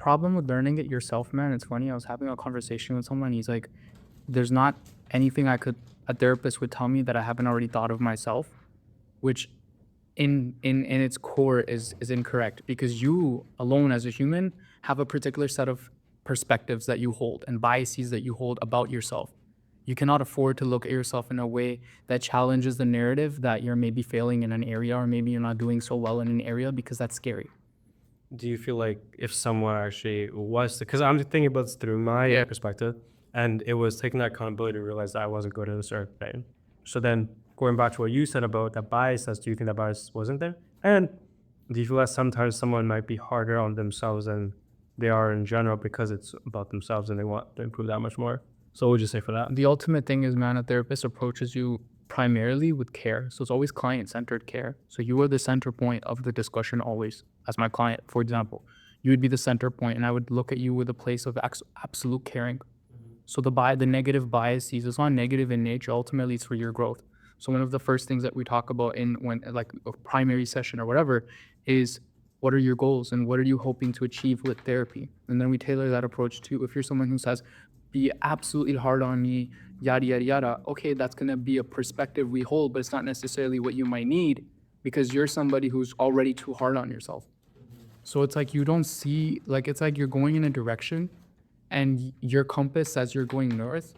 problem with learning it yourself, man, it's funny. I was having a conversation with someone. He's like, there's not anything a therapist would tell me that I haven't already thought of myself, which in its core is incorrect because you alone as a human have a particular set of perspectives that you hold and biases that you hold about yourself. You cannot afford to look at yourself in a way that challenges the narrative that you're maybe failing in an area or maybe you're not doing so well in an area because that's scary. Do you feel like if someone actually was, because I'm thinking about this through my perspective, and it was taking that accountability to realize that I wasn't good at a certain thing. So then going back to what you said about that bias, do you think that bias wasn't there? And do you feel that sometimes someone might be harder on themselves than they are in general because it's about themselves and they want to improve that much more? So what would you say for that? The ultimate thing is, man, a therapist approaches you primarily with care. So it's always client centered care. So you are the center point of the discussion always. As my client, for example, you would be the center point, and I would look at you with a place of absolute caring. So the negative biases, it's not negative in nature. Ultimately, it's for your growth. So one of the first things that we talk about in when like a primary session or whatever is what are your goals and what are you hoping to achieve with therapy? And then we tailor that approach to if you're someone who says, be absolutely hard on me, yada yada yada. Okay, that's gonna be a perspective we hold, but it's not necessarily what you might need because you're somebody who's already too hard on yourself. So it's like you don't see like it's like you're going in a direction and your compass says you're going north,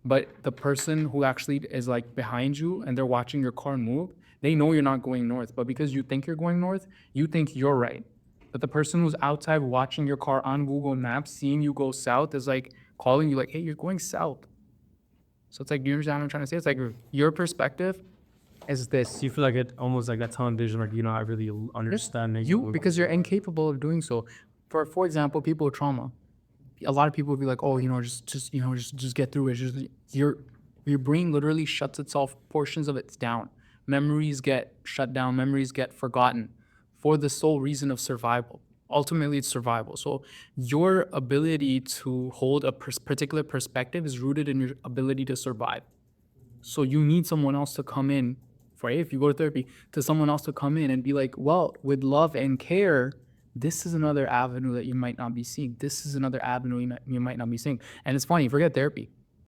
but the person who actually is like behind you and they're watching your car move, they know you're not going north, but because you think you're going north, you think you're right. But the person who's outside watching your car on Google Maps, seeing you go south, is like calling you like, hey, you're going south. So it's like, do you understand what I'm trying to say? It's like your perspective is this. Do you feel like it almost like that tunnel vision, like you're not really understanding You because you're incapable of doing so. For example, people with trauma. A lot of people would be like, oh, just get through it. Just your brain literally shuts itself, portions of it's down. Memories get shut down, memories get forgotten for the sole reason of survival. Ultimately, it's survival. So your ability to hold a particular perspective is rooted in your ability to survive. So you need someone else to come in for if you go to therapy, to someone else to come in and be like, well, with love and care, this is another avenue that you might not be seeing. This is another avenue you might not be seeing. And it's funny, forget therapy.